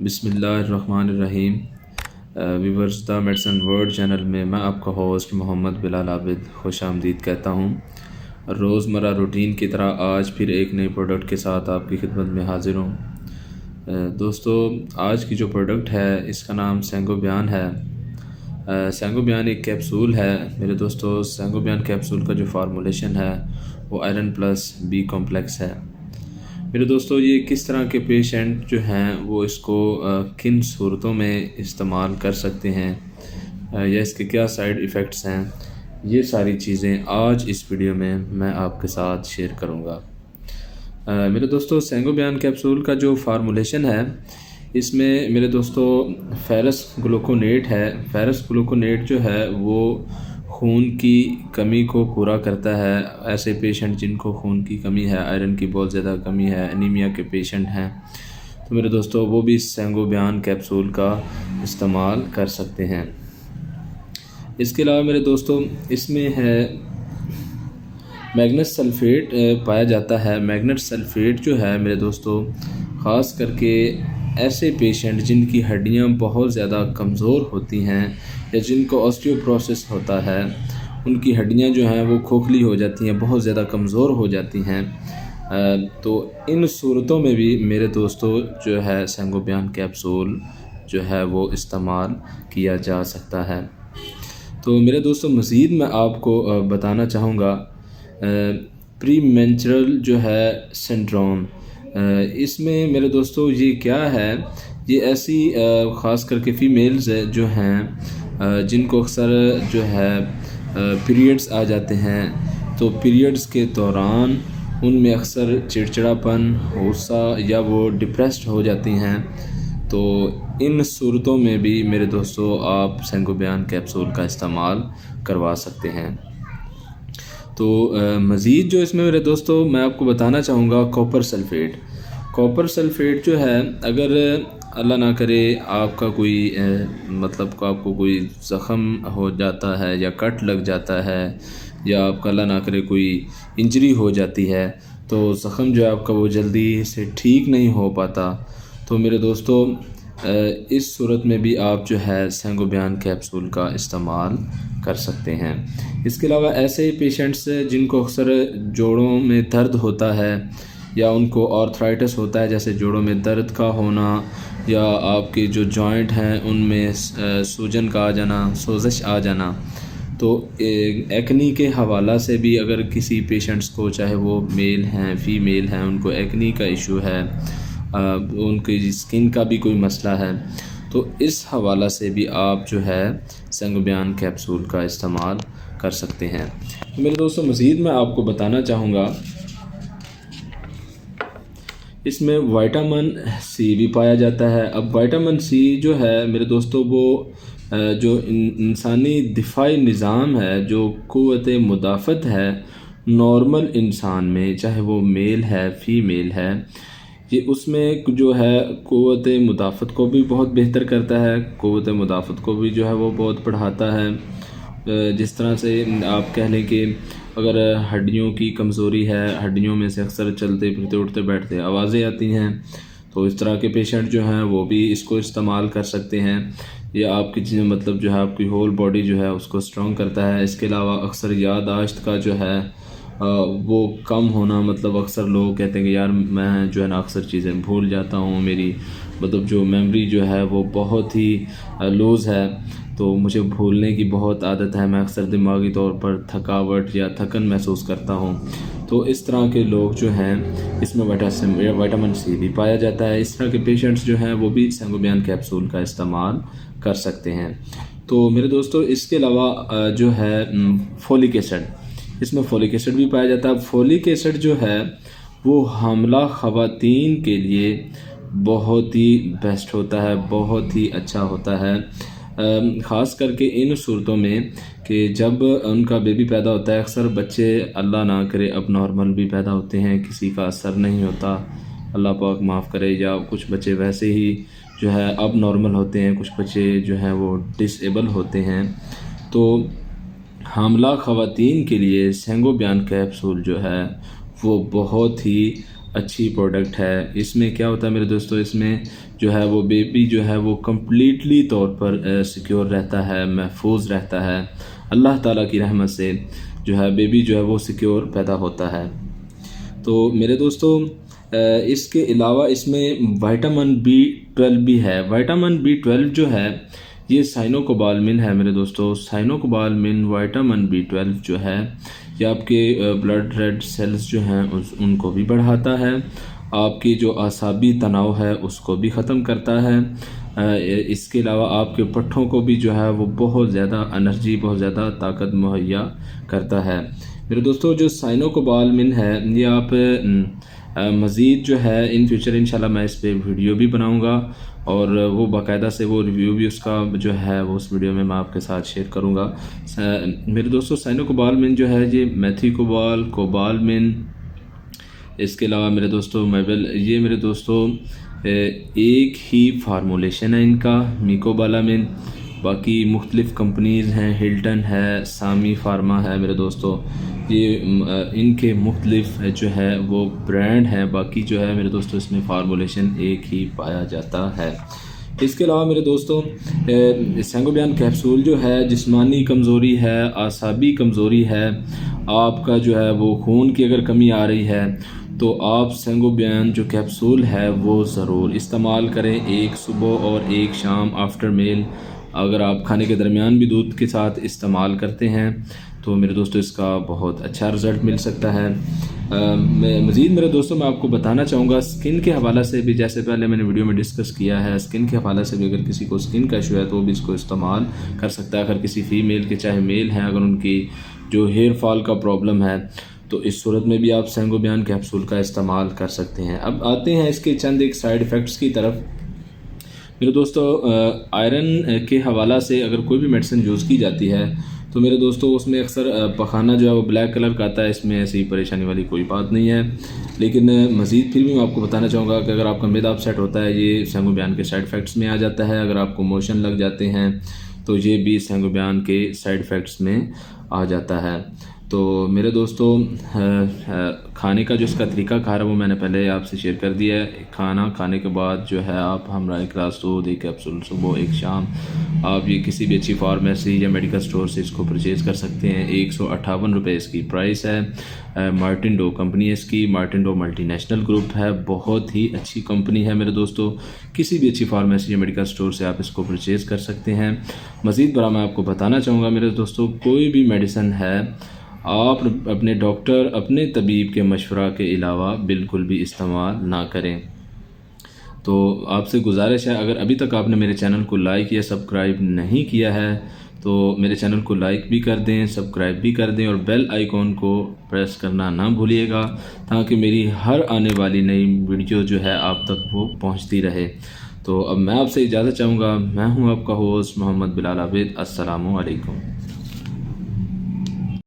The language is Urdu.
بسم اللہ الرحمن الرحیم۔ Viewers the medicine world channel میں میں آپ کا ہوسٹ محمد بلال عابد خوش آمدید کہتا ہوں۔ روزمرہ روٹین کی طرح آج پھر ایک نئی پروڈکٹ کے ساتھ آپ کی خدمت میں حاضر ہوں۔ دوستو، آج کی جو پروڈکٹ ہے اس کا نام سینگوبیان ہے۔ سینگوبیان ایک کیپسول ہے میرے دوستو۔ سینگوبیان کیپسول کا جو فارمولیشن ہے وہ آئرن پلس بی کمپلیکس ہے میرے دوستو۔ یہ کس طرح کے پیشنٹ جو ہیں وہ اس کو کن صورتوں میں استعمال کر سکتے ہیں یا اس کے کیا سائیڈ ایفیکٹس ہیں، یہ ساری چیزیں آج اس ویڈیو میں آپ کے ساتھ شیئر کروں گا۔ میرے دوستو، سینگوبیان کیپسول کا جو فارمولیشن ہے اس میں میرے دوستو فیرس گلوکونیٹ ہے۔ فیرس گلوکونیٹ جو ہے وہ خون کی کمی کو پورا کرتا ہے۔ ایسے پیشنٹ جن کو خون کی کمی ہے، آئرن کی بہت زیادہ کمی ہے، انیمیا کے پیشنٹ ہیں، تو میرے دوستو وہ بھی سینگوبیان کیپسول کا استعمال کر سکتے ہیں۔ اس کے علاوہ میرے دوستو اس میں ہے میگنیس سلفیٹ پایا جاتا ہے۔ میگنیس سلفیٹ جو ہے میرے دوستو خاص کر کے ایسے پیشنٹ جن کی ہڈیاں بہت زیادہ کمزور ہوتی ہیں یا جن کو آسٹیوپروسس ہوتا ہے، ان کی ہڈیاں جو ہیں وہ کھوکھلی ہو جاتی ہیں، بہت زیادہ کمزور ہو جاتی ہیں، تو ان صورتوں میں بھی میرے دوستو جو ہے سینگوبیان کیپسول جو ہے وہ استعمال کیا جا سکتا ہے۔ تو میرے دوستو مزید میں آپ کو بتانا چاہوں گا پری مینسٹرل جو ہے سنڈروم، اس میں میرے دوستو یہ کیا ہے، یہ ایسی خاص کر کے فیمیلز جو ہیں جن کو اکثر جو ہے پیریڈز آ جاتے ہیں، تو پیریڈز کے دوران ان میں اکثر چڑچڑاپن، غصہ یا وہ ڈپریسڈ ہو جاتی ہیں، تو ان صورتوں میں بھی میرے دوستو آپ سینگوبیان کیپسول کا استعمال کروا سکتے ہیں۔ تو مزید جو اس میں میرے دوستو میں آپ کو بتانا چاہوں گا کاپر سلفیٹ۔ کاپر سلفیٹ جو ہے اگر اللہ نہ کرے آپ کا کوئی آپ کو کوئی زخم ہو جاتا ہے یا کٹ لگ جاتا ہے یا آپ کا اللہ نہ کرے کوئی انجری ہو جاتی ہے، تو زخم جو ہے آپ کا وہ جلدی سے ٹھیک نہیں ہو پاتا، تو میرے دوستو اس صورت میں بھی آپ جو ہے سینگوبیان کیپسول کا استعمال کر سکتے ہیں۔ اس کے علاوہ ایسے پیشنٹس جن کو اکثر جوڑوں میں درد ہوتا ہے یا ان کو آرتھرائٹس ہوتا ہے، جیسے جوڑوں میں درد کا ہونا یا آپ کے جو جوائنٹ ہیں ان میں سوجن کا آ جانا، سوزش آ جانا، تو ایکنی کے حوالہ سے بھی اگر کسی پیشنٹس کو، چاہے وہ میل ہیں فیمیل ہیں، ان کو ایکنی کا ایشو ہے، ان کی اسکن کا بھی کوئی مسئلہ ہے، تو اس حوالہ سے بھی آپ جو ہے سینگوبیان کیپسول کا استعمال کر سکتے ہیں۔ میرے دوستو مزید میں آپ کو بتانا چاہوں گا اس میں وائٹامن سی بھی پایا جاتا ہے۔ اب وائٹامن سی جو ہے میرے دوستو وہ جو انسانی دفاعی نظام ہے، جو قوت مدافعت ہے نارمل انسان میں، چاہے وہ میل ہے فیمیل ہے، یہ اس میں جو ہے قوت مدافعت کو بھی بہت بہتر کرتا ہے، قوت مدافعت کو بھی جو ہے وہ بہت بڑھاتا ہے۔ جس طرح سے آپ کہہ لیں کہ اگر ہڈیوں کی کمزوری ہے، ہڈیوں میں سے اکثر چلتے پھرتے اٹھتے بیٹھتے آوازیں آتی ہیں، تو اس طرح کے پیشنٹ جو ہیں وہ بھی اس کو استعمال کر سکتے ہیں۔ یہ آپ کی جو ہے آپ کی ہول باڈی جو ہے اس کو اسٹرانگ کرتا ہے۔ اس کے علاوہ اکثر یادداشت کا جو ہے وہ کم ہونا، اکثر لوگ کہتے ہیں کہ یار میں جو ہے نا اکثر چیزیں بھول جاتا ہوں، میری جو میموری جو ہے وہ بہت ہی لوز ہے، تو مجھے بھولنے کی بہت عادت ہے، میں اکثر دماغی طور پر تھکاوٹ یا تھکن محسوس کرتا ہوں، تو اس طرح کے لوگ جو ہیں اس میں وائٹامن سی بھی پایا جاتا ہے۔ اس طرح کے پیشنٹس جو ہیں وہ بھی سینگوبیان کیپسول کا استعمال کر سکتے ہیں۔ تو میرے دوستو اس کے علاوہ جو ہے فولک ایسڈ، اس میں فولک ایسڈ بھی پایا جاتا ہے۔ فولک ایسڈ جو ہے وہ حاملہ خواتین کے لیے بہت ہی بیسٹ ہوتا ہے، بہت ہی اچھا ہوتا ہے، خاص کر کے ان صورتوں میں کہ جب ان کا بیبی پیدا ہوتا ہے، اکثر بچے اللہ نہ کرے اب نارمل بھی پیدا ہوتے ہیں، کسی کا اثر نہیں ہوتا، اللہ پاک معاف کرے، یا کچھ بچے ویسے ہی جو ہے اب نارمل ہوتے ہیں، کچھ بچے جو ہیں وہ ڈس ایبل ہوتے ہیں، تو حاملہ خواتین کے لیے سینگوبیان کیپسول جو ہے وہ بہت ہی اچھی پروڈکٹ ہے۔ اس میں کیا ہوتا ہے میرے دوستو، اس میں جو ہے وہ بیبی جو ہے وہ کمپلیٹلی طور پر سیکیور رہتا ہے، محفوظ رہتا ہے۔ اللہ تعالیٰ کی رحمت سے جو ہے بیبی جو ہے وہ سیکیور پیدا ہوتا ہے۔ تو میرے دوستو اس کے علاوہ اس میں وائٹامن B12 بھی ہے۔ وائٹامن B12 جو ہے یہ سائنوکوبالمن ہے میرے دوستو۔ سائنوکوبالمن وائٹامن B12 جو ہے یہ آپ کے بلڈ ریڈ سیلز جو ہیں ان کو بھی بڑھاتا ہے، آپ کی جو اعصابی تناؤ ہے اس کو بھی ختم کرتا ہے۔ اس کے علاوہ آپ کے پٹھوں کو بھی جو ہے وہ بہت زیادہ انرجی، بہت زیادہ طاقت مہیا کرتا ہے۔ میرے دوستو جو سائنوکوبالمن ہے یہ آپ مزید جو ہے ان فیوچر انشاءاللہ میں اس پہ ویڈیو بھی بناؤں گا، اور وہ باقاعدہ سے وہ ریویو بھی اس کا جو ہے وہ اس ویڈیو میں آپ کے ساتھ شیئر کروں گا۔ میرے دوستو سائنوکوبالمن جو ہے یہ میتھیکوبال کوبالمن، اس کے علاوہ میرے دوستو یہ میرے دوستو ایک ہی فارمولیشن ہے ان کا، میکوبالامن۔ باقی مختلف کمپنیز ہیں، ہلٹن ہے، سامی فارما ہے میرے دوستو، یہ ان کے مختلف جو ہے وہ برانڈ ہیں۔ باقی جو ہے میرے دوستو اس میں فارمولیشن ایک ہی پایا جاتا ہے۔ اس کے علاوہ میرے دوستو سینگوبیان کیپسول جو ہے جسمانی کمزوری ہے، اعصابی کمزوری ہے، آپ کا جو ہے وہ خون کی اگر کمی آ رہی ہے تو آپ سینگوبیان جو کیپسول ہے وہ ضرور استعمال کریں، ایک صبح اور ایک شام آفٹر میل۔ اگر آپ کھانے کے درمیان بھی دودھ کے ساتھ استعمال کرتے ہیں تو میرے دوستو اس کا بہت اچھا رزلٹ مل سکتا ہے۔ مزید میرے دوستوں میں آپ کو بتانا چاہوں گا سکن کے حوالہ سے بھی، جیسے پہلے میں نے ویڈیو میں ڈسکس کیا ہے، سکن کے حوالہ سے بھی اگر کسی کو سکن کا ایشو ہے تو وہ بھی اس کو استعمال کر سکتا ہے۔ اگر کسی فیمیل کے چاہے میل ہیں، اگر ان کی جو ہیئر فال کا پرابلم ہے تو اس صورت میں بھی آپ سینگوبیان کیپسول کا استعمال کر سکتے ہیں۔ اب آتے ہیں اس کے چند ایک سائیڈ ایفیکٹس کی طرف۔ میرے دوستو آئرن کے حوالہ سے اگر کوئی بھی میڈیسن یوز کی جاتی ہے تو میرے دوستو اس میں اکثر پخانہ جو ہے وہ بلیک کلر کا آتا ہے، اس میں ایسی پریشانی والی کوئی بات نہیں ہے۔ لیکن مزید پھر بھی میں آپ کو بتانا چاہوں گا کہ اگر آپ کا معدہ اپ سیٹ ہوتا ہے یہ سینگوبیان کے سائیڈ ایفیکٹس میں آ جاتا ہے۔ اگر آپ کو موشن لگ جاتے ہیں تو یہ بھی سینگوبیان کے سائیڈ ایفیکٹس میں آ جاتا ہے۔ تو میرے دوستو کھانے کا جو اس کا طریقہ کار ہے وہ میں نے پہلے آپ سے شیئر کر دیا ہے۔ کھانا کھانے کے بعد جو ہے آپ ہمراہ ایک گلاس دودھ، ایک کیپسول صبح، ایک شام، آپ یہ کسی بھی اچھی فارمیسی یا میڈیکل سٹور سے اس کو پرچیز کر سکتے ہیں۔ 158 روپے اس کی پرائس ہے۔ مارٹن ڈو کمپنی ہے اس کی، Martin do multi national group ہے، بہت ہی اچھی کمپنی ہے میرے دوستو۔ کسی بھی اچھی فارمیسی یا میڈیکل سٹور سے آپ اس کو پرچیز کر سکتے ہیں۔ مزید برآں میں آپ کو بتانا چاہوں گا میرے دوستو کوئی بھی میڈیسن ہے آپ اپنے ڈاکٹر، اپنے طبیب کے مشورہ کے علاوہ بالکل بھی استعمال نہ کریں۔ تو آپ سے گزارش ہے اگر ابھی تک آپ نے میرے چینل کو لائک یا سبسکرائب نہیں کیا ہے تو میرے چینل کو لائک بھی کر دیں، سبسکرائب بھی کر دیں، اور بیل آئیکن کو پریس کرنا نہ بھولیے گا تاکہ میری ہر آنے والی نئی ویڈیو جو ہے آپ تک وہ پہنچتی رہے۔ تو اب میں آپ سے اجازت چاہوں گا، میں ہوں آپ کا ہوسٹ محمد بلال عابد۔ السلام علیکم۔